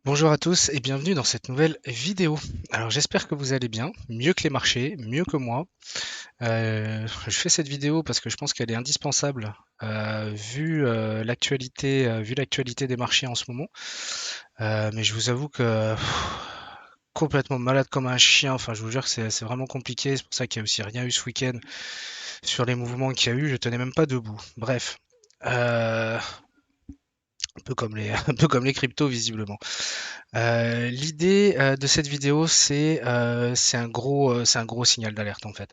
Bonjour à tous et bienvenue dans cette nouvelle vidéo. Alors j'espère que vous allez bien, mieux que les marchés, mieux que moi. Je fais cette vidéo parce que je pense qu'elle est indispensable vu l'actualité des marchés en ce moment. Mais je vous avoue que complètement malade comme un chien. Enfin, je vous jure que c'est vraiment compliqué. C'est pour ça qu'il n'y a aussi rien eu ce week-end sur les mouvements qu'il y a eu. Je tenais même pas debout. Bref. Un peu comme les, un peu comme les cryptos visiblement. L'idée de cette vidéo, c'est un gros signal d'alerte en fait.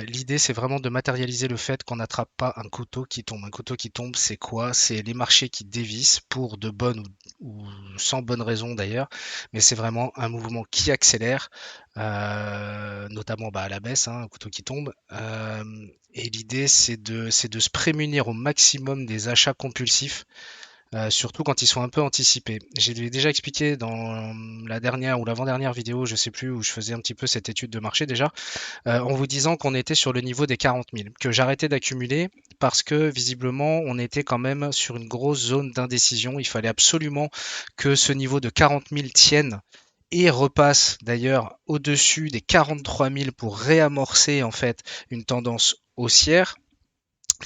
L'idée, c'est vraiment de matérialiser le fait qu'on n'attrape pas un couteau qui tombe. Un couteau qui tombe, c'est quoi? C'est les marchés qui dévissent pour de bonnes ou sans bonne raison d'ailleurs, mais c'est vraiment un mouvement qui accélère, notamment à la baisse, hein, un couteau qui tombe. Et l'idée, c'est de se prémunir au maximum des achats compulsifs surtout quand ils sont un peu anticipés. J'ai déjà expliqué dans la dernière ou l'avant-dernière vidéo, je sais plus, où je faisais un petit peu cette étude de marché déjà, en vous disant qu'on était sur le niveau des 40 000, que j'arrêtais d'accumuler parce que visiblement on était quand même sur une grosse zone d'indécision. Il fallait absolument que ce niveau de 40 000 tienne et repasse d'ailleurs au-dessus des 43 000 pour réamorcer en fait une tendance haussière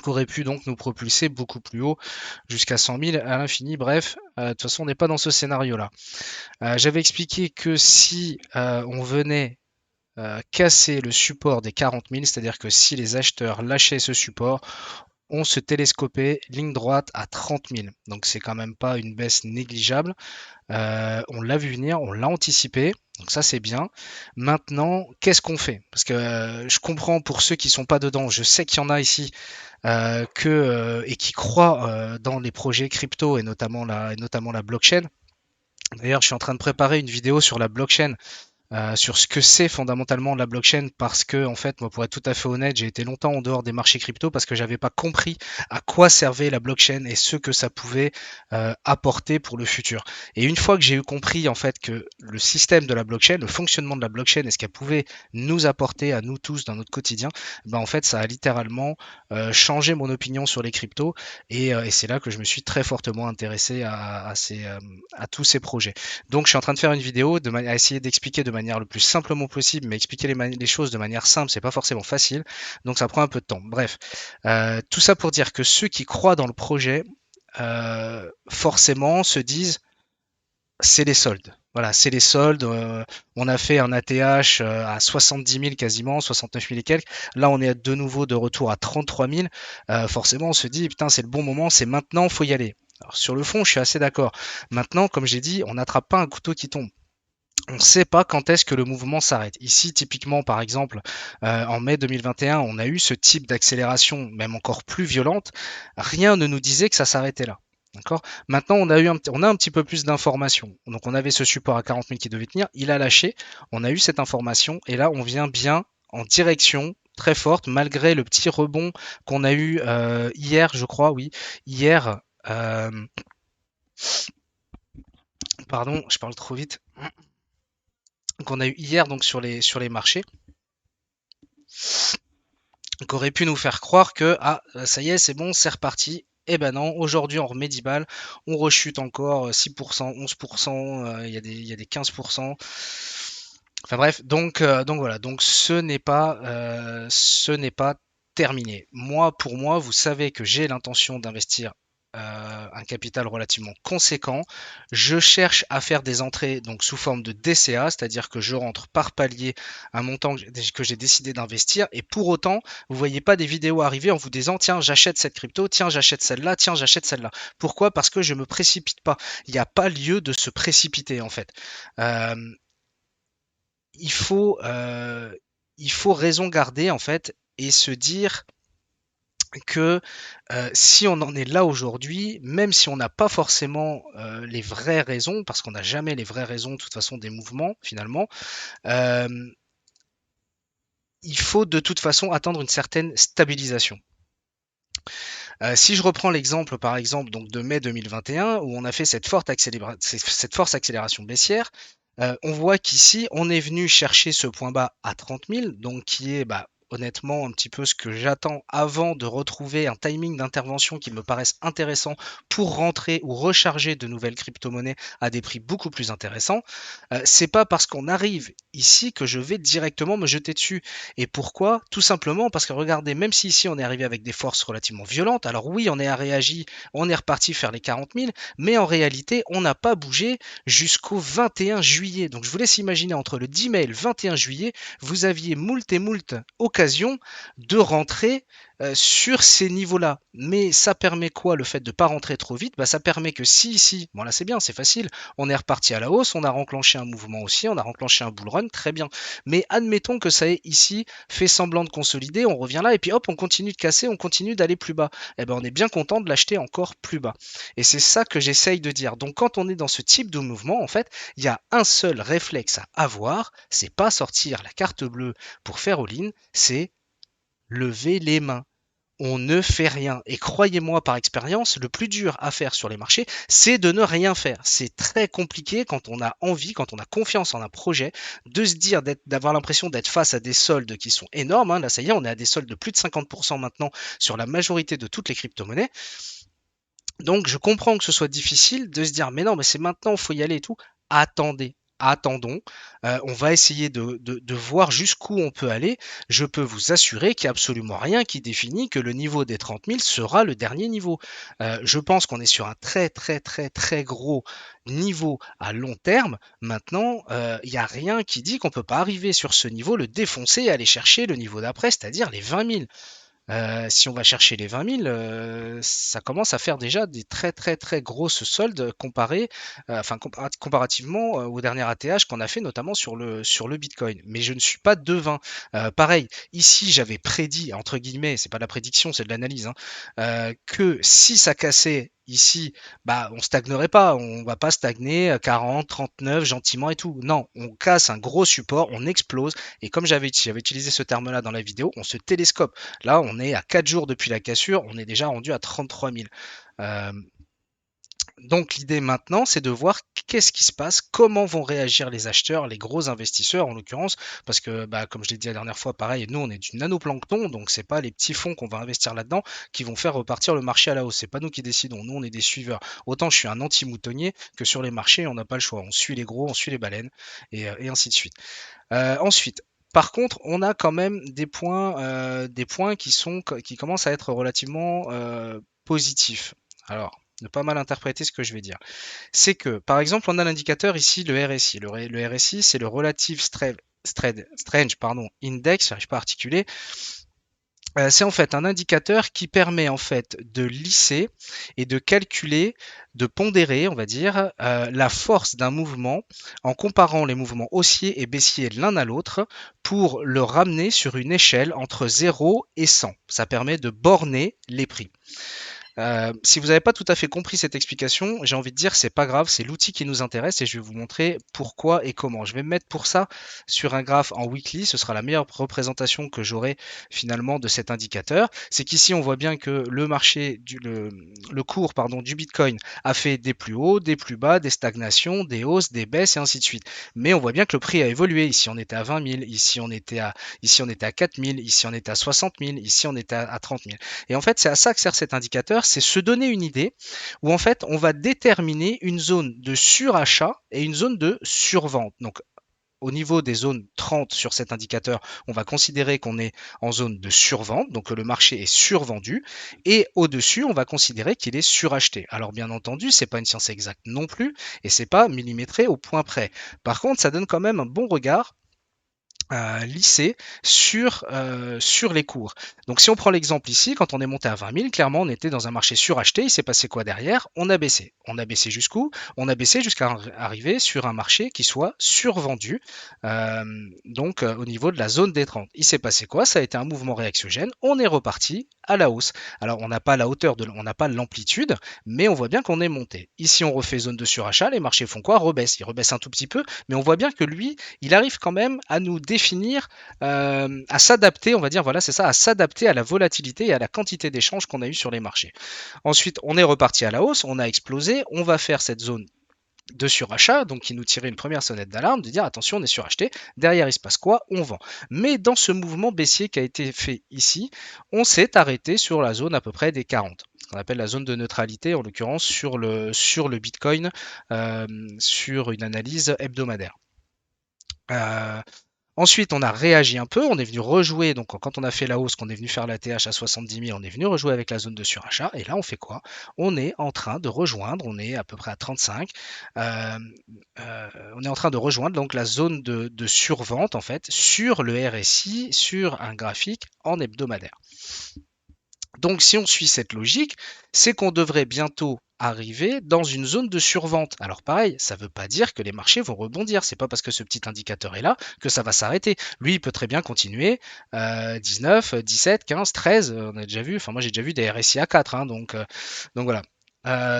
qui aurait pu donc nous propulser beaucoup plus haut jusqu'à 100 000 à l'infini. Bref, de toute façon, on n'est pas dans ce scénario-là. J'avais expliqué que si on venait casser le support des 40 000, c'est-à-dire que si les acheteurs lâchaient ce support, on se télescopait ligne droite à 30 000. Donc c'est quand même pas une baisse négligeable. On l'a vu venir, on l'a anticipé. Donc ça c'est bien. Maintenant, qu'est-ce qu'on fait? Parce que je comprends pour ceux qui sont pas dedans, je sais qu'il y en a ici et qui croient dans les projets crypto et notamment la blockchain. D'ailleurs, je suis en train de préparer une vidéo sur la blockchain sur ce que c'est fondamentalement la blockchain parce que en fait moi pour être tout à fait honnête j'ai été longtemps en dehors des marchés crypto parce que j'avais pas compris à quoi servait la blockchain et ce que ça pouvait apporter pour le futur. Et une fois que j'ai eu compris en fait que le système de la blockchain, le fonctionnement de la blockchain et ce qu'elle pouvait nous apporter à nous tous dans notre quotidien, ben en fait ça a littéralement changé mon opinion sur les cryptos et c'est là que je me suis très fortement intéressé à tous ces projets. Donc, je suis en train de faire une vidéo à essayer d'expliquer de manière le plus simplement possible, mais expliquer les choses de manière simple, c'est pas forcément facile. Donc, ça prend un peu de temps. Bref, tout ça pour dire que ceux qui croient dans le projet, forcément, se disent c'est les soldes. Voilà, c'est les soldes. On a fait un ATH à 70 000 quasiment, 69 000 et quelques. Là, on est de nouveau de retour à 33 000. Forcément, on se dit, putain, c'est le bon moment, c'est maintenant, faut y aller. Alors, sur le fond, je suis assez d'accord. Maintenant, comme j'ai dit, on n'attrape pas un couteau qui tombe. On ne sait pas quand est-ce que le mouvement s'arrête. Ici, typiquement, par exemple, en mai 2021, on a eu ce type d'accélération, même encore plus violente. Rien ne nous disait que ça s'arrêtait là. D'accord. Maintenant, on a un petit peu plus d'informations. Donc, on avait ce support à 40 000 qui devait tenir. Il a lâché. On a eu cette information. Et là, on vient bien en direction très forte, malgré le petit rebond qu'on a eu hier, je crois, oui. Hier, euh, pardon, je parle trop vite. Qu'on a eu hier donc sur les marchés, qu'aurait pu nous faire croire que ah ça y est c'est bon c'est reparti. Eh ben non, aujourd'hui on remet 10 balles, on rechute encore 6%, 11%, il y a des 15%. Enfin bref, donc voilà, donc ce n'est pas terminé. Moi, pour moi, vous savez que j'ai l'intention d'investir un capital relativement conséquent. Je cherche à faire des entrées donc sous forme de DCA, c'est-à-dire que je rentre par palier un montant que j'ai décidé d'investir. Et pour autant, vous voyez pas des vidéos arriver en vous disant tiens j'achète cette crypto, tiens j'achète celle-là, tiens j'achète celle-là. Pourquoi? Parce que je me précipite pas. Il n'y a pas lieu de se précipiter en fait. Euh, il faut, euh, il faut raison garder en fait et se dire que si on en est là aujourd'hui, même si on n'a pas forcément les vraies raisons, parce qu'on n'a jamais les vraies raisons de toute façon des mouvements finalement, euh, il faut de toute façon attendre une certaine stabilisation. Si je reprends l'exemple par exemple donc de mai 2021 où on a fait cette force accélération baissière, on voit qu'ici on est venu chercher ce point bas à 30 000, donc qui est honnêtement un petit peu ce que j'attends avant de retrouver un timing d'intervention qui me paraisse intéressant pour rentrer ou recharger de nouvelles crypto-monnaies à des prix beaucoup plus intéressants. C'est pas parce qu'on arrive ici que je vais directement me jeter dessus. Et pourquoi? Tout simplement parce que regardez, même si ici on est arrivé avec des forces relativement violentes, alors oui, on est réagi, on est reparti faire les 40 000, mais en réalité, on n'a pas bougé jusqu'au 21 juillet. Donc je vous laisse imaginer, entre le 10 mai et le 21 juillet, vous aviez moult et moult occasions de rentrer sur ces niveaux-là. Mais ça permet quoi, le fait de ne pas rentrer trop vite? Bah, ça permet que si ici, bon là c'est bien, c'est facile, on est reparti à la hausse, on a enclenché un mouvement aussi, on a enclenché un bull run, très bien. Mais admettons que ça ait ici fait semblant de consolider, on revient là et puis hop, on continue de casser, on continue d'aller plus bas. Eh ben on est bien content de l'acheter encore plus bas. Et c'est ça que j'essaye de dire. Donc quand on est dans ce type de mouvement, en fait, il y a un seul réflexe à avoir, c'est pas sortir la carte bleue pour faire all-in, c'est lever les mains. On ne fait rien. Et croyez-moi par expérience, le plus dur à faire sur les marchés, c'est de ne rien faire. C'est très compliqué quand on a envie, quand on a confiance en un projet, de se dire, d'avoir l'impression d'être face à des soldes qui sont énormes. Hein. Là, ça y est, on est à des soldes de plus de 50% maintenant sur la majorité de toutes les crypto-monnaies. Donc je comprends que ce soit difficile de se dire mais non mais c'est maintenant, il faut y aller et tout. Attendez, attendons. On va essayer de voir jusqu'où on peut aller. Je peux vous assurer qu'il n'y a absolument rien qui définit que le niveau des 30 000 sera le dernier niveau. Je pense qu'on est sur un très très très très gros niveau à long terme. Maintenant, il n'y a rien qui dit qu'on ne peut pas arriver sur ce niveau, le défoncer et aller chercher le niveau d'après, c'est-à-dire les 20 000. Si on va chercher les 20 000, ça commence à faire déjà des très très très grosses soldes comparativement au dernier ATH qu'on a fait notamment sur le Bitcoin. Mais je ne suis pas devin. Pareil, ici j'avais prédit, entre guillemets, c'est pas de la prédiction, c'est de l'analyse, hein, que si ça cassait ici, bah on stagnerait pas, on va pas stagner 40, 39 gentiment et tout. Non, on casse un gros support, on explose, et comme j'avais utilisé ce terme-là dans la vidéo, on se télescope. Là, on est à 4 jours depuis la cassure, on est déjà rendu à 33 000. Donc l'idée maintenant, c'est de voir qu'est-ce qui se passe, comment vont réagir les acheteurs, les gros investisseurs en l'occurrence, parce que bah, comme je l'ai dit la dernière fois, pareil, nous on est du nanoplancton, donc c'est pas les petits fonds qu'on va investir là-dedans qui vont faire repartir le marché à la hausse. C'est pas nous qui décidons, nous on est des suiveurs. Autant je suis un anti-moutonnier que sur les marchés, on n'a pas le choix. On suit les gros, on suit les baleines, et ainsi de suite. Ensuite, par contre, on a quand même des points qui commencent à être relativement positifs. Alors, ne pas mal interpréter ce que je vais dire. C'est que, par exemple, on a l'indicateur ici, le RSI. Le RSI, c'est le Relative Strange Index, j'arrive pas à articuler. C'est en fait un indicateur qui permet en fait de lisser et de calculer, de pondérer, on va dire, la force d'un mouvement en comparant les mouvements haussiers et baissiers l'un à l'autre pour le ramener sur une échelle entre 0 et 100. Ça permet de borner les prix. Si vous n'avez pas tout à fait compris cette explication, j'ai envie de dire c'est pas grave, c'est l'outil qui nous intéresse et je vais vous montrer pourquoi et comment. Je vais me mettre pour ça sur un graphe en weekly, ce sera la meilleure représentation que j'aurai finalement de cet indicateur. C'est qu'ici on voit bien que le marché, le cours du Bitcoin a fait des plus hauts, des plus bas, des stagnations, des hausses, des baisses et ainsi de suite. Mais on voit bien que le prix a évolué. Ici on était à 20 000, ici on était à 4 000, ici on était à 60 000, ici on était à 30 000. Et en fait c'est à ça que sert cet indicateur, c'est se donner une idée où en fait on va déterminer une zone de surachat et une zone de survente. Donc au niveau des zones 30 sur cet indicateur, on va considérer qu'on est en zone de survente, donc que le marché est survendu, et au-dessus, on va considérer qu'il est suracheté. Alors bien entendu, c'est pas une science exacte non plus, et c'est pas millimétré au point près. Par contre, ça donne quand même un bon regard lissé sur les cours. Donc si on prend l'exemple ici, quand on est monté à 20 000, clairement on était dans un marché suracheté, il s'est passé quoi derrière? On a baissé. On a baissé jusqu'où? On a baissé jusqu'à arriver sur un marché qui soit survendu, au niveau de la zone des 30. Il s'est passé quoi? Ça a été un mouvement réactiogène, on est reparti à la hausse. Alors on n'a pas la hauteur, on n'a pas l'amplitude, mais on voit bien qu'on est monté. Ici on refait zone de surachat, les marchés font quoi? Rebaissent. Ils rebaissent un tout petit peu, mais on voit bien que lui, il arrive quand même à nous définir, à s'adapter, on va dire, voilà, c'est ça, à s'adapter à la volatilité et à la quantité d'échanges qu'on a eu sur les marchés. Ensuite, on est reparti à la hausse, on a explosé, on va faire cette zone de surachat, donc qui nous tirait une première sonnette d'alarme, de dire attention, on est suracheté, derrière il se passe quoi? On vend. Mais dans ce mouvement baissier qui a été fait ici, on s'est arrêté sur la zone à peu près des 40, ce qu'on appelle la zone de neutralité, en l'occurrence sur le Bitcoin, sur une analyse hebdomadaire. Euh, Ensuite, on a réagi un peu, on est venu rejouer, donc quand on a fait la hausse, qu'on est venu faire la TH à 70 000, on est venu rejouer avec la zone de surachat, et là on fait quoi? On est en train de rejoindre, on est à peu près à 35, euh, on est en train de rejoindre donc la zone de survente en fait sur le RSI, sur un graphique en hebdomadaire. Donc si on suit cette logique, c'est qu'on devrait bientôt arriver dans une zone de survente. Alors pareil, ça ne veut pas dire que les marchés vont rebondir. C'est pas parce que ce petit indicateur est là que ça va s'arrêter. Lui, il peut très bien continuer 19, 17, 15, 13. On a déjà vu. Enfin, moi j'ai déjà vu des RSI à 4. Donc voilà.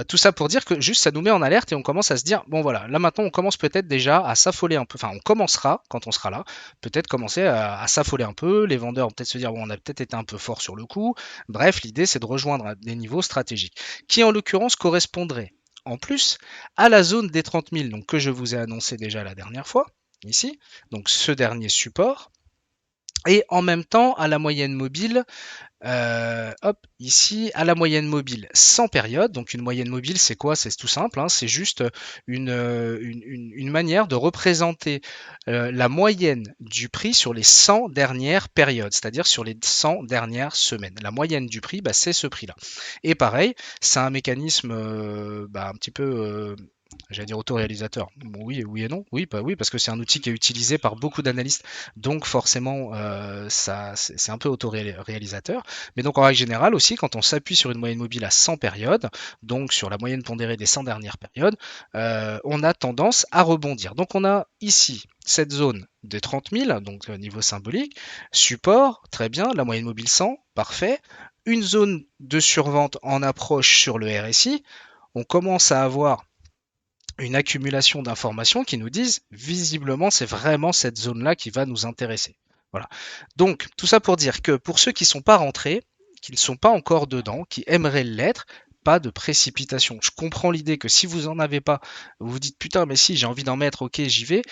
Tout ça pour dire que juste ça nous met en alerte et on commence à se dire bon voilà, là maintenant on commence peut-être déjà à s'affoler un peu, enfin on commencera quand on sera là, peut-être commencer à s'affoler un peu, les vendeurs vont peut-être se dire bon on a peut-être été un peu fort sur le coup, bref l'idée c'est de rejoindre à des niveaux stratégiques, qui en l'occurrence correspondraient en plus à la zone des 30 000 donc, que je vous ai annoncé déjà la dernière fois, ici, donc ce dernier support, et en même temps à la moyenne mobile hop, ici, à la moyenne mobile sans période. Donc une moyenne mobile, c'est quoi? C'est tout simple, hein, c'est juste une manière de représenter la moyenne du prix sur les 100 dernières périodes, c'est-à-dire sur les 100 dernières semaines. La moyenne du prix, bah, c'est ce prix-là. Et pareil, c'est un mécanisme un petit peu j'allais dire autoréalisateur. Bon, oui, oui et non. Oui, oui, parce que c'est un outil qui est utilisé par beaucoup d'analystes, donc forcément, c'est un peu autoréalisateur. Mais donc en règle générale aussi, quand on s'appuie sur une moyenne mobile à 100 périodes, donc sur la moyenne pondérée des 100 dernières périodes, on a tendance à rebondir. Donc on a ici cette zone des 30 000, donc niveau symbolique, support, très bien, la moyenne mobile 100, parfait, une zone de survente en approche sur le RSI, on commence à avoir une accumulation d'informations qui nous disent visiblement c'est vraiment cette zone-là qui va nous intéresser. Voilà. Donc tout ça pour dire que pour ceux qui ne sont pas rentrés, qui ne sont pas encore dedans, qui aimeraient l'être, pas de précipitation. Je comprends l'idée que si vous en avez pas, vous vous dites putain mais si j'ai envie d'en mettre, ok j'y vais.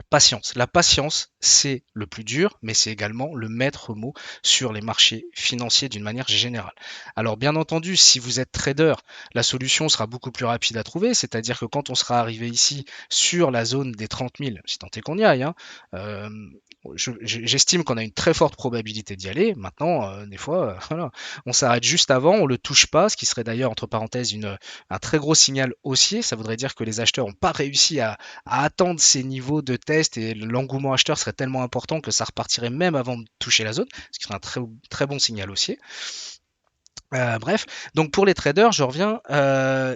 Patience. La patience, c'est le plus dur, mais c'est également le maître mot sur les marchés financiers d'une manière générale. Alors bien entendu, si vous êtes trader, la solution sera beaucoup plus rapide à trouver, c'est-à-dire que quand on sera arrivé ici sur la zone des 30 000, si tant est qu'on y aille, hein, euh, j'estime qu'on a une très forte probabilité d'y aller. Maintenant, des fois, voilà, on s'arrête juste avant, on le touche pas, ce qui serait d'ailleurs entre parenthèses un très gros signal haussier. Ça voudrait dire que les acheteurs n'ont pas réussi à attendre ces niveaux de test et l'engouement acheteur serait tellement important que ça repartirait même avant de toucher la zone, ce qui serait un très, très bon signal haussier. Bref, donc pour les traders, je reviens,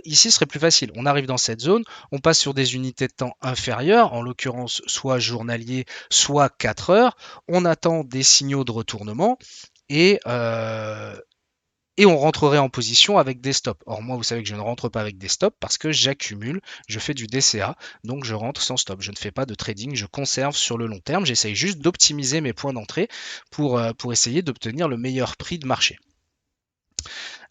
ici ce serait plus facile. On arrive dans cette zone, on passe sur des unités de temps inférieures, en l'occurrence soit journalier, soit 4 heures, on attend des signaux de retournement et, et on rentrerait en position avec des stops. Or moi, vous savez que je ne rentre pas avec des stops parce que j'accumule, je fais du DCA, donc je rentre sans stop. Je ne fais pas de trading, je conserve sur le long terme, j'essaye juste d'optimiser mes points d'entrée pour essayer d'obtenir le meilleur prix de marché.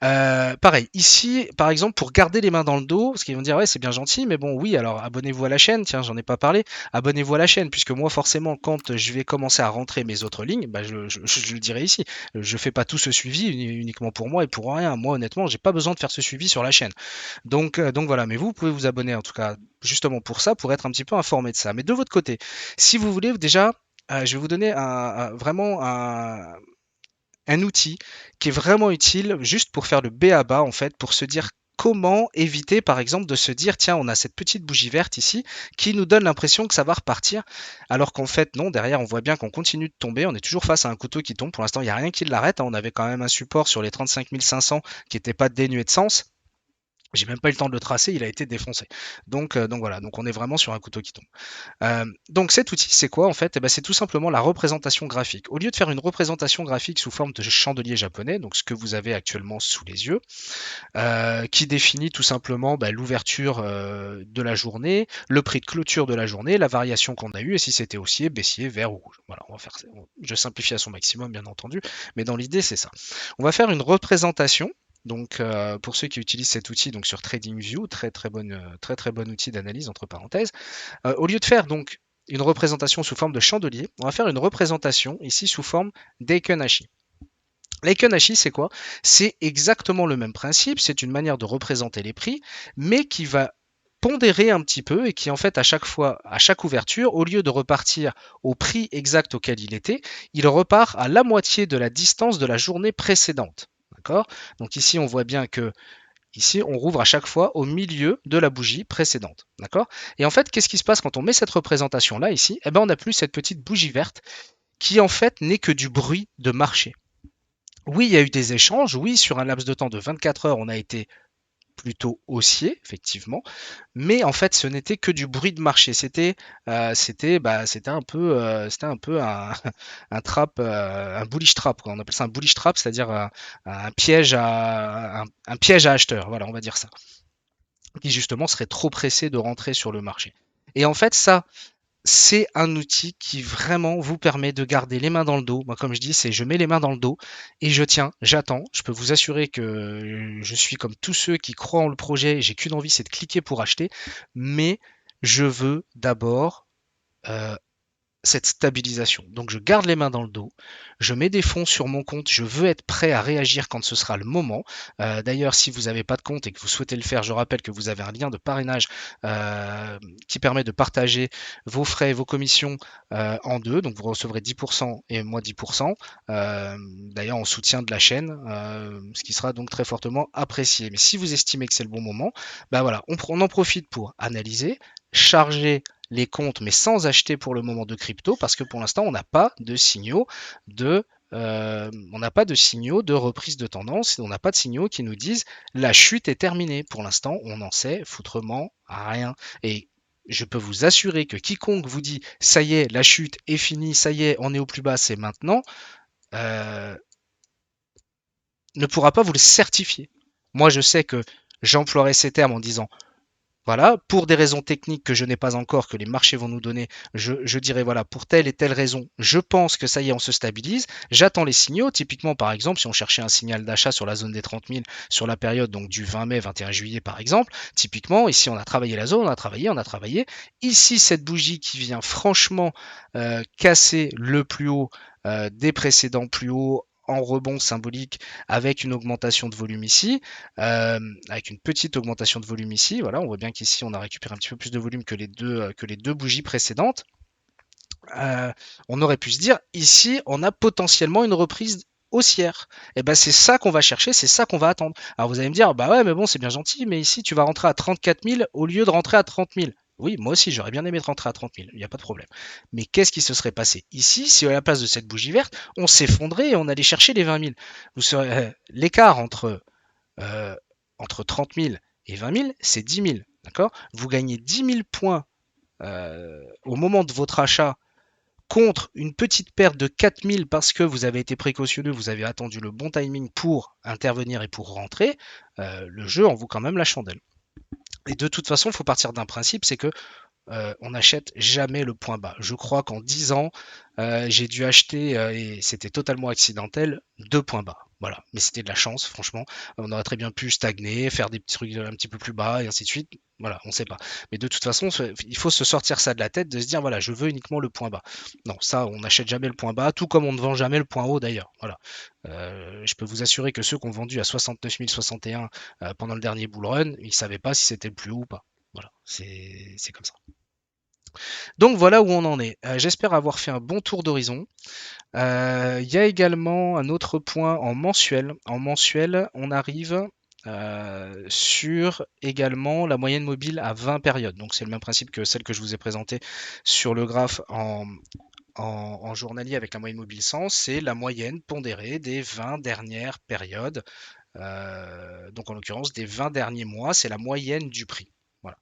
Pareil, ici, par exemple, pour garder les mains dans le dos, parce qu'ils vont dire ouais c'est bien gentil, mais bon oui, alors abonnez-vous à la chaîne, tiens j'en ai pas parlé, abonnez-vous à la chaîne, puisque moi forcément quand je vais commencer à rentrer mes autres lignes, bah, je le dirai ici, je fais pas tout ce suivi uniquement pour moi et pour rien, moi honnêtement j'ai pas besoin de faire ce suivi sur la chaîne. Donc voilà, mais vous pouvez vous abonner en tout cas justement pour ça, pour être un petit peu informé de ça. Mais de votre côté, si vous voulez déjà, je vais vous donner vraiment un outil qui est vraiment utile juste pour faire le B à bas en fait, pour se dire comment éviter par exemple de se dire tiens on a cette petite bougie verte ici qui nous donne l'impression que ça va repartir alors qu'en fait non, derrière on voit bien qu'on continue de tomber, on est toujours face à un couteau qui tombe, pour l'instant il n'y a rien qui l'arrête, hein. On avait quand même un support sur les 35 500 qui n'était pas dénué de sens. J'ai même pas eu le temps de le tracer, il a été défoncé. Donc voilà, donc on est vraiment sur un couteau qui tombe. Donc cet outil, c'est quoi en fait? C'est tout simplement la représentation graphique. Au lieu de faire une représentation graphique sous forme de chandelier japonais, donc ce que vous avez actuellement sous les yeux, qui définit tout simplement l'ouverture de la journée, le prix de clôture de la journée, la variation qu'on a eue, et si c'était haussier, baissier, vert ou rouge. Voilà, on va faire ça. Je simplifie à son maximum, bien entendu, mais dans l'idée, c'est ça. On va faire une représentation Donc pour ceux qui utilisent cet outil donc sur TradingView, très bon outil d'analyse entre parenthèses, au lieu de faire donc une représentation sous forme de chandelier, on va faire une représentation ici sous forme d'Eiken-Ashi. L'Eiken-Ashi, c'est quoi? C'est exactement le même principe, c'est une manière de représenter les prix, mais qui va pondérer un petit peu et qui en fait à chaque fois, à chaque ouverture, au lieu de repartir au prix exact auquel il était, il repart à la moitié de la distance de la journée précédente. D'accord? Donc ici, on voit bien que ici, on rouvre à chaque fois au milieu de la bougie précédente. D'accord? Et en fait, qu'est-ce qui se passe quand on met cette représentation-là ici? Eh ben, on n'a plus cette petite bougie verte qui en fait n'est que du bruit de marché. Oui, il y a eu des échanges. Oui, sur un laps de temps de 24 heures, on a été plutôt haussier, effectivement. Mais en fait, ce n'était que du bruit de marché. C'était un peu un trap, un bullish trap, quoi. On appelle ça un bullish trap, c'est-à-dire un piège à acheteurs. Voilà, on va dire ça. Qui justement serait trop pressé de rentrer sur le marché. Et en fait, ça, c'est un outil qui vraiment vous permet de garder les mains dans le dos. Moi, comme je dis, c'est je mets les mains dans le dos et je tiens, j'attends. Je peux vous assurer que je suis comme tous ceux qui croient en le projet. J'ai qu'une envie, c'est de cliquer pour acheter. Mais je veux d'abord euh, cette stabilisation. Donc je garde les mains dans le dos, je mets des fonds sur mon compte, je veux être prêt à réagir quand ce sera le moment. D'ailleurs, si vous n'avez pas de compte et que vous souhaitez le faire, je rappelle que vous avez un lien de parrainage qui permet de partager vos frais et vos commissions en deux. Donc vous recevrez 10% et moi 10%. D'ailleurs en soutien de la chaîne, ce qui sera donc très fortement apprécié. Mais si vous estimez que c'est le bon moment, bah voilà, on en profite pour analyser, charger les comptes, mais sans acheter pour le moment de crypto, parce que pour l'instant, on n'a pas de signaux de reprise de tendance, on n'a pas de signaux qui nous disent la chute est terminée. Pour l'instant, on n'en sait foutrement rien. Et je peux vous assurer que quiconque vous dit ça y est, la chute est finie, ça y est, on est au plus bas, c'est maintenant, euh, ne pourra pas vous le certifier. Moi, je sais que j'emploierai ces termes en disant voilà, pour des raisons techniques que je n'ai pas encore, que les marchés vont nous donner, je dirais voilà, pour telle et telle raison, je pense que ça y est, on se stabilise. J'attends les signaux. Typiquement, par exemple, si on cherchait un signal d'achat sur la zone des 30 000 sur la période donc du 20 mai, 21 juillet, par exemple, typiquement, ici, on a travaillé la zone, on a travaillé. Ici, cette bougie qui vient franchement casser le plus haut des précédents plus hauts en rebond symbolique avec une augmentation de volume ici, avec une petite augmentation de volume ici. Voilà, on voit bien qu'ici on a récupéré un petit peu plus de volume que les deux bougies précédentes. On aurait pu se dire ici on a potentiellement une reprise haussière. Et ben c'est ça qu'on va chercher, c'est ça qu'on va attendre. Alors vous allez me dire bah ouais mais bon c'est bien gentil, mais ici tu vas rentrer à 34 000 au lieu de rentrer à 30 000. Oui, moi aussi j'aurais bien aimé rentrer à 30 000, il n'y a pas de problème. Mais qu'est-ce qui se serait passé ici si à la place de cette bougie verte, on s'effondrait et on allait chercher les 20 000? L'écart euh, entre 30 000 et 20 000, c'est 10 000. D'accord? Vous gagnez 10 000 points au moment de votre achat contre une petite perte de 4 000 parce que vous avez été précautionneux, vous avez attendu le bon timing pour intervenir et pour rentrer. Le jeu en vaut quand même la chandelle. Et de toute façon, il faut partir d'un principe, c'est que on n'achète jamais le point bas. Je crois qu'en 10 ans, j'ai dû acheter, et c'était totalement accidentel, 2 points bas. Voilà, mais c'était de la chance, franchement. On aurait très bien pu stagner, faire des petits trucs un petit peu plus bas, et ainsi de suite. Voilà, on ne sait pas. Mais de toute façon, il faut se sortir ça de la tête, de se dire, voilà, je veux uniquement le point bas. Non, ça, on n'achète jamais le point bas, tout comme on ne vend jamais le point haut d'ailleurs. Voilà. Je peux vous assurer que ceux qui ont vendu à 69 061 pendant le dernier bull run, ils ne savaient pas si c'était le plus haut ou pas. Voilà, c'est comme ça. Donc voilà où on en est. J'espère avoir fait un bon tour d'horizon. Il y a également un autre point en mensuel. En mensuel, on arrive sur également la moyenne mobile à 20 périodes. Donc c'est le même principe que celle que je vous ai présentée sur le graphe en journalier avec la moyenne mobile 100. C'est la moyenne pondérée des 20 dernières périodes. Donc en l'occurrence des 20 derniers mois, c'est la moyenne du prix. Voilà.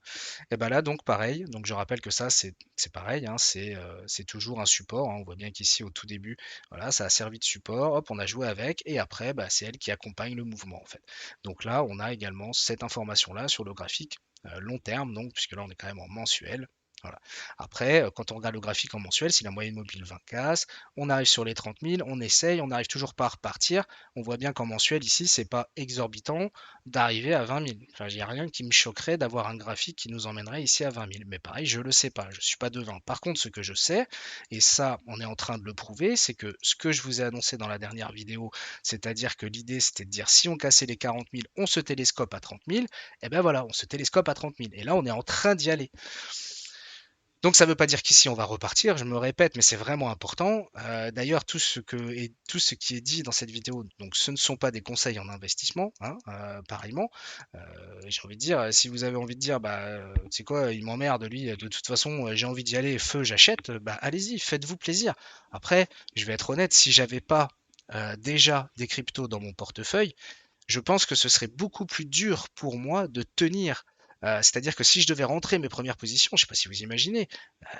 Et ben là, donc pareil, donc je rappelle que ça, c'est pareil, hein, c'est toujours un support, hein. On voit bien qu'ici, au tout début, voilà, ça a servi de support, hop, on a joué avec, et après, bah, c'est elle qui accompagne le mouvement, en fait. Donc là, on a également cette information-là sur le graphique long terme, donc, puisque là, on est quand même en mensuel. Voilà. Après, quand on regarde le graphique en mensuel, si la moyenne mobile 20 casse, on arrive sur les 30 000, on essaye, on n'arrive toujours pas à repartir. On voit bien qu'en mensuel, ici, c'est pas exorbitant d'arriver à 20 000. Enfin, il n'y a rien qui me choquerait d'avoir un graphique qui nous emmènerait ici à 20 000. Mais pareil, je ne le sais pas, je ne suis pas devin. Par contre, ce que je sais, et ça, on est en train de le prouver, c'est que ce que je vous ai annoncé dans la dernière vidéo, c'est-à-dire que l'idée, c'était de dire si on cassait les 40 000, on se télescope à 30 000, et ben voilà, on se télescope à 30 000. Et là, on est en train d'y aller. Donc ça ne veut pas dire qu'ici on va repartir, je me répète, mais c'est vraiment important. D'ailleurs, tout ce qui est dit dans cette vidéo, donc ce ne sont pas des conseils en investissement, hein, pareillement. Euh, j'ai envie de dire, si vous avez envie de dire, bah, tu sais quoi, il m'emmerde, lui, de toute façon, j'ai envie d'y aller, feu, j'achète, bah allez-y, faites-vous plaisir. Après, je vais être honnête, si j'avais pas déjà des cryptos dans mon portefeuille, je pense que ce serait beaucoup plus dur pour moi de tenir. C'est-à-dire que si je devais rentrer mes premières positions, je ne sais pas si vous imaginez,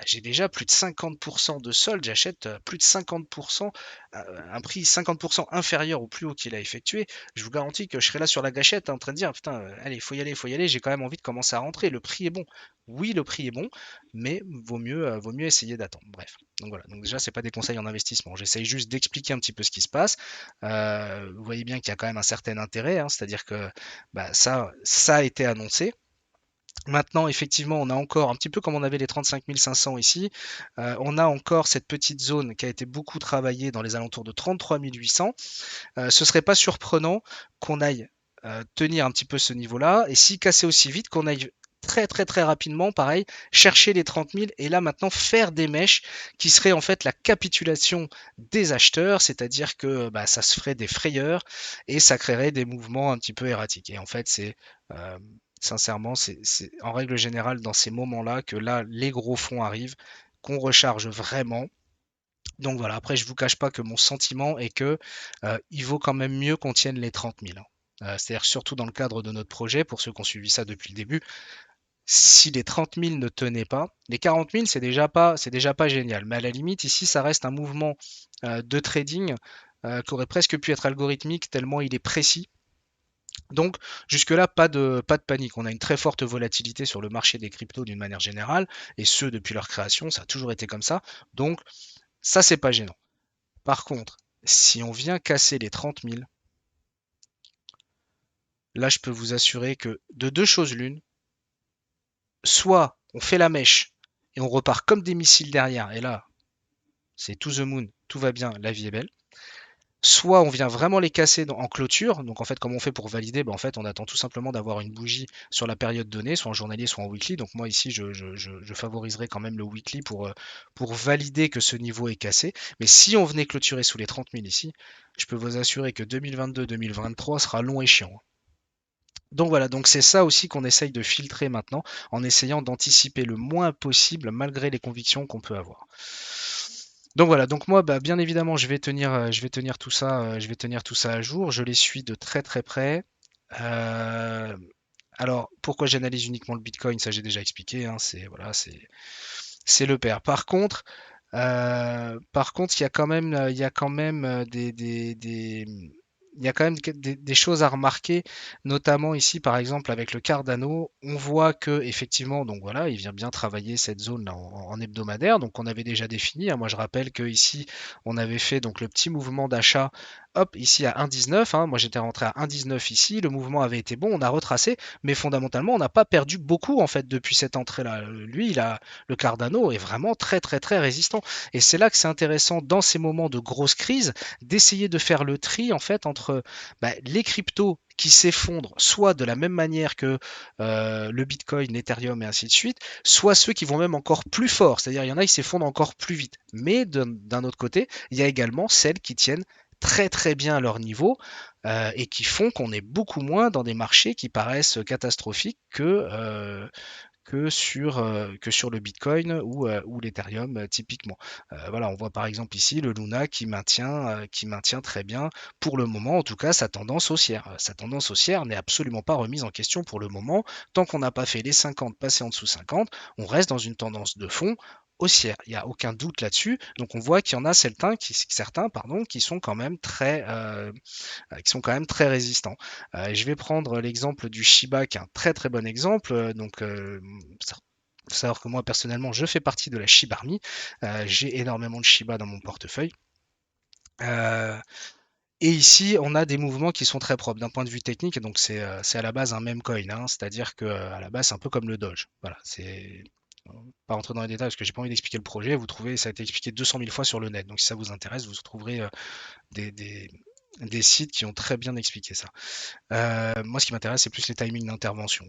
j'ai déjà plus de 50% de solde, j'achète plus de 50%, un prix 50% inférieur au plus haut qu'il a effectué. Je vous garantis que je serais là sur la gâchette en train de dire, putain, allez, faut y aller, j'ai quand même envie de commencer à rentrer. Le prix est bon. Oui, le prix est bon, mais vaut mieux essayer d'attendre. Bref. Donc voilà. Donc déjà, c'est pas des conseils en investissement. J'essaye juste d'expliquer un petit peu ce qui se passe. Vous voyez bien qu'il y a quand même un certain intérêt, hein, c'est-à-dire que bah, ça a été annoncé. Maintenant, effectivement, on a encore, un petit peu comme on avait les 35 500 ici, on a encore cette petite zone qui a été beaucoup travaillée dans les alentours de 33 800. Ce serait pas surprenant qu'on aille tenir un petit peu ce niveau-là, et si casser aussi vite, qu'on aille très très très rapidement, pareil, chercher les 30 000 et là maintenant faire des mèches qui seraient en fait la capitulation des acheteurs, c'est-à-dire que bah, ça se ferait des frayeurs et ça créerait des mouvements un petit peu erratiques. Et en fait, euh, sincèrement, c'est en règle générale dans ces moments-là que là, les gros fonds arrivent, qu'on recharge vraiment. Donc voilà, après, je vous cache pas que mon sentiment est que il vaut quand même mieux qu'on tienne les 30 000, hein. C'est-à-dire surtout dans le cadre de notre projet, pour ceux qui ont suivi ça depuis le début, si les 30 000 ne tenaient pas, les 40 000, c'est déjà pas génial. Mais à la limite, ici, ça reste un mouvement de trading qui aurait presque pu être algorithmique tellement il est précis. Donc jusque-là, pas de panique. On a une très forte volatilité sur le marché des cryptos d'une manière générale, et ce depuis leur création, ça a toujours été comme ça. Donc ça, c'est pas gênant. Par contre, si on vient casser les 30 000, là, je peux vous assurer que de deux choses l'une, soit on fait la mèche et on repart comme des missiles derrière, et là, c'est to the moon, tout va bien, la vie est belle. Soit on vient vraiment les casser en clôture, donc en fait, comme on fait pour valider, ben en fait, on attend tout simplement d'avoir une bougie sur la période donnée, soit en journalier, soit en weekly. Donc moi ici, je favoriserai quand même le weekly pour valider que ce niveau est cassé. Mais si on venait clôturer sous les 30 000 ici, je peux vous assurer que 2022-2023 sera long et chiant. Donc voilà, donc c'est ça aussi qu'on essaye de filtrer maintenant, en essayant d'anticiper le moins possible malgré les convictions qu'on peut avoir. Donc voilà, donc moi, bah, bien évidemment, je vais tenir tout ça, je vais tenir tout ça à jour. Je les suis de très très près. Euh, alors, pourquoi j'analyse uniquement le Bitcoin, ça j'ai déjà expliqué, hein, c'est voilà, c'est le père. Par contre, il y a quand même il y a quand même des choses à remarquer, notamment ici, par exemple, avec le Cardano, on voit que effectivement, donc voilà, il vient bien travailler cette zone là en hebdomadaire. Donc, on avait déjà défini, hein. Moi, je rappelle que ici, on avait fait donc le petit mouvement d'achat, hop, ici à 1,19, hein. Moi, j'étais rentré à 1,19 ici. Le mouvement avait été bon, on a retracé, mais fondamentalement, on n'a pas perdu beaucoup en fait depuis cette entrée-là. Lui, le Cardano est vraiment très très très résistant. Et c'est là que c'est intéressant dans ces moments de grosse crise d'essayer de faire le tri en fait entre les cryptos qui s'effondrent soit de la même manière que le Bitcoin, l'Ethereum et ainsi de suite, soit ceux qui vont même encore plus fort, c'est-à-dire il y en a qui s'effondrent encore plus vite. Mais d'un autre côté, il y a également celles qui tiennent très très bien à leur niveau et qui font qu'on est beaucoup moins dans des marchés qui paraissent catastrophiques que sur le Bitcoin ou l'Ethereum typiquement. Voilà, on voit par exemple ici le Luna qui maintient très bien pour le moment, en tout cas sa tendance haussière. Sa tendance haussière n'est absolument pas remise en question pour le moment. Tant qu'on n'a pas fait les 50, passé en dessous 50, on reste dans une tendance de fond haussière. Il n'y a aucun doute là-dessus. Donc on voit qu'il y en a certains qui sont quand même très résistants. Je vais prendre l'exemple du Shiba qui est un très très bon exemple. Donc Faut savoir que moi, personnellement, je fais partie de la Shiba Army. J'ai énormément de Shiba dans mon portefeuille. Euh, et ici, on a des mouvements qui sont très propres d'un point de vue technique. Et donc, c'est à la base un meme coin, hein, c'est-à-dire que à la base, c'est un peu comme le Doge. Voilà, c'est pas rentrer dans les détails parce que j'ai pas envie d'expliquer le projet. Vous trouvez, ça a été expliqué 200 000 fois sur le net. Donc, si ça vous intéresse, vous trouverez des, des- des sites qui ont très bien expliqué ça. Moi, ce qui m'intéresse, c'est plus les timings d'intervention.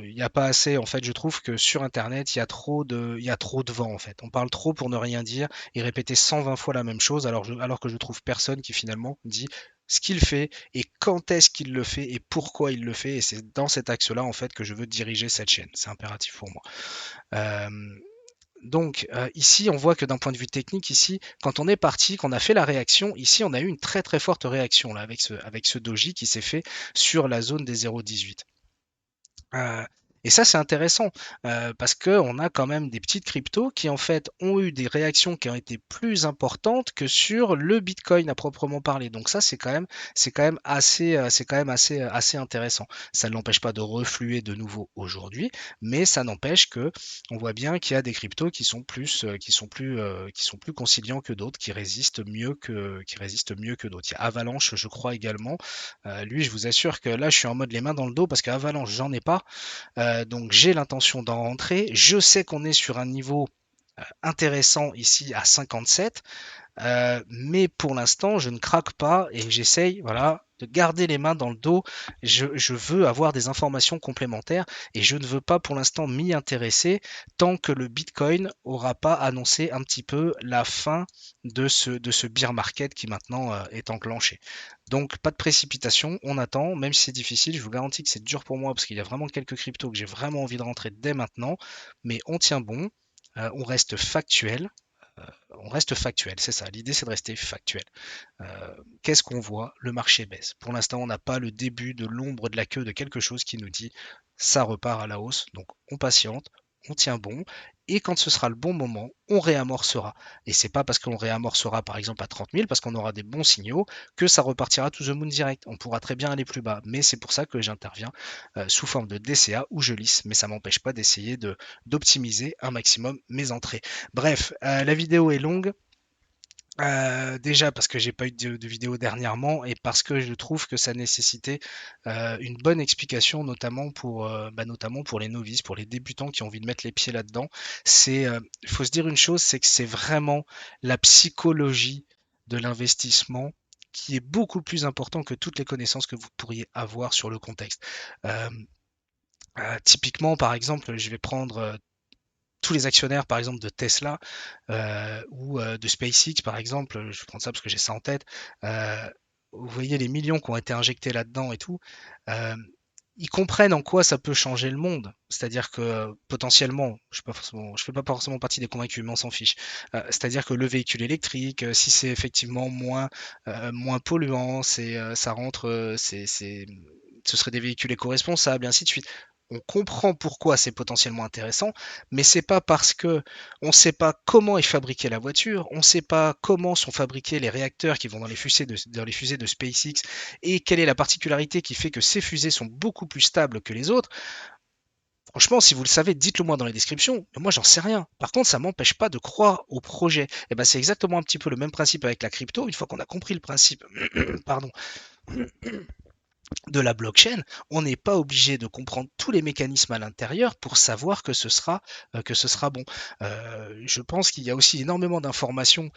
Il n'y a pas assez, en fait, je trouve que sur Internet, il y a trop de vent, en fait. On parle trop pour ne rien dire et répéter 120 fois la même chose, alors que je trouve personne qui finalement dit ce qu'il fait et quand est-ce qu'il le fait et pourquoi il le fait. Et c'est dans cet axe-là, en fait, que je veux diriger cette chaîne. C'est impératif pour moi. Euh, ici, on voit que d'un point de vue technique, ici, quand on est parti, qu'on a fait la réaction, ici, on a eu une très très forte réaction là, avec ce doji qui s'est fait sur la zone des 0,18. Euh, et ça, c'est intéressant parce qu'on a quand même des petites cryptos qui, en fait, ont eu des réactions qui ont été plus importantes que sur le Bitcoin à proprement parler. Donc ça, c'est quand même assez intéressant. Ça ne l'empêche pas de refluer de nouveau aujourd'hui, mais ça n'empêche que on voit bien qu'il y a des cryptos qui sont plus conciliants que d'autres, qui résistent mieux que d'autres. Il y a Avalanche, je crois également. Lui, je vous assure que là, je suis en mode les mains dans le dos parce qu'Avalanche, j'en ai pas. Donc j'ai l'intention d'en rentrer. Je sais qu'on est sur un niveau intéressant ici à 57, mais pour l'instant, je ne craque pas et j'essaye, voilà, de garder les mains dans le dos. Je veux avoir des informations complémentaires et je ne veux pas pour l'instant m'y intéresser tant que le Bitcoin aura pas annoncé un petit peu la fin de ce bear market qui maintenant est enclenché. Donc pas de précipitation, on attend, même si c'est difficile, je vous garantis que c'est dur pour moi parce qu'il y a vraiment quelques cryptos que j'ai vraiment envie de rentrer dès maintenant, mais on tient bon, on reste factuel, c'est ça. L'idée, c'est de rester factuel. Qu'est-ce qu'on voit? Le marché baisse. Pour l'instant, on n'a pas le début de l'ombre de la queue de quelque chose qui nous dit ça repart à la hausse. Donc, on patiente, on tient bon. Et quand ce sera le bon moment, on réamorcera. Et c'est pas parce qu'on réamorcera par exemple à 30 000, parce qu'on aura des bons signaux, que ça repartira to the moon direct. On pourra très bien aller plus bas. Mais c'est pour ça que j'interviens sous forme de DCA ou je lisse. Mais ça m'empêche pas d'essayer d'optimiser un maximum mes entrées. Bref, la vidéo est longue. Déjà parce que j'ai pas eu de vidéo dernièrement et parce que je trouve que ça nécessitait une bonne explication, notamment pour les novices, pour les débutants qui ont envie de mettre les pieds là-dedans. Il faut se dire une chose, c'est que c'est vraiment la psychologie de l'investissement qui est beaucoup plus important que toutes les connaissances que vous pourriez avoir sur le contexte. Euh, Typiquement, par exemple, je vais prendre tous les actionnaires, par exemple, de Tesla ou de SpaceX, par exemple, je prends ça parce que j'ai ça en tête. euh, Vous voyez les millions qui ont été injectés là-dedans et tout. euh, Ils comprennent en quoi ça peut changer le monde. C'est-à-dire que potentiellement, je fais pas forcément partie des convaincus, mais on s'en fiche. C'est-à-dire que le véhicule électrique, si c'est effectivement moins polluant, ça rentre, ce serait des véhicules éco-responsables, et ainsi de suite. On comprend pourquoi c'est potentiellement intéressant, mais c'est pas parce que on ne sait pas comment est fabriquée la voiture, on ne sait pas comment sont fabriqués les réacteurs qui vont dans les fusées de SpaceX et quelle est la particularité qui fait que ces fusées sont beaucoup plus stables que les autres. Franchement, si vous le savez, dites-le moi dans les descriptions. Mais moi, j'en sais rien. Par contre, ça m'empêche pas de croire au projet. Et ben, c'est exactement un petit peu le même principe avec la crypto. Une fois qu'on a compris le principe, pardon, de la blockchain, on n'est pas obligé de comprendre tous les mécanismes à l'intérieur pour savoir que ce sera bon. Je pense qu'il y a aussi énormément d'informations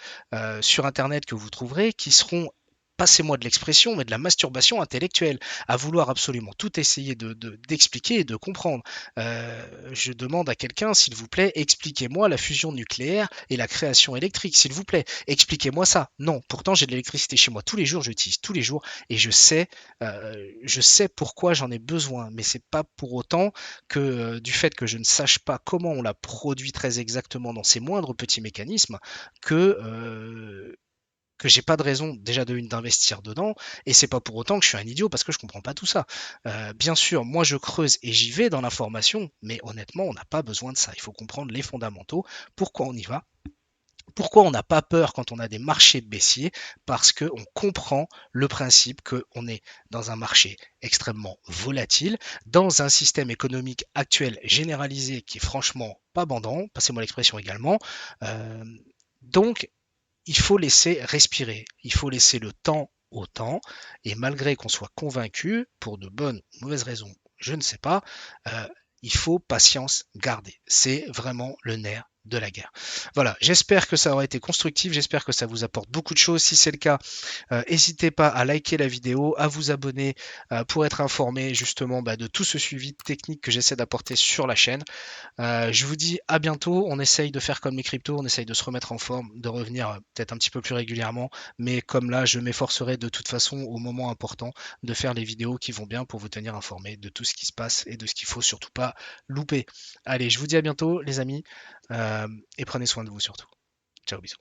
sur Internet que vous trouverez qui seront, passez-moi de l'expression, mais de la masturbation intellectuelle, à vouloir absolument tout essayer d'expliquer et de comprendre. Je demande à quelqu'un, s'il vous plaît, expliquez-moi la fusion nucléaire et la création électrique, s'il vous plaît. Expliquez-moi ça. Non, pourtant j'ai de l'électricité chez moi tous les jours, j'utilise tous les jours et je sais pourquoi j'en ai besoin, mais c'est pas pour autant que du fait que je ne sache pas comment on la produit très exactement dans ces moindres petits mécanismes que j'ai pas de raison déjà de une d'investir dedans et c'est pas pour autant que je suis un idiot parce que je comprends pas tout ça. Bien sûr, moi je creuse et j'y vais dans l'information, mais honnêtement, on n'a pas besoin de ça. Il faut comprendre les fondamentaux, pourquoi on y va, Pourquoi on n'a pas peur quand on a des marchés baissiers? Parce qu'on comprend le principe qu'on est dans un marché extrêmement volatile, dans un système économique actuel généralisé qui est franchement pas bandant, passez-moi l'expression également. Euh, donc, il faut laisser respirer, il faut laisser le temps au temps, et malgré qu'on soit convaincu, pour de bonnes ou mauvaises raisons, je ne sais pas, euh, il faut patience garder. C'est vraiment le nerf de la guerre. Voilà, j'espère que ça aura été constructif, j'espère que ça vous apporte beaucoup de choses. Si c'est le cas, n'hésitez pas à liker la vidéo, à vous abonner pour être informé justement de tout ce suivi technique que j'essaie d'apporter sur la chaîne. Je vous dis à bientôt. On essaye de faire comme les cryptos, on essaye de se remettre en forme, de revenir peut-être un petit peu plus régulièrement. Mais comme là, je m'efforcerai de toute façon au moment important de faire les vidéos qui vont bien pour vous tenir informé de tout ce qui se passe et de ce qu'il faut surtout pas louper. Allez, je vous dis à bientôt les amis et prenez soin de vous surtout. Ciao, bisous.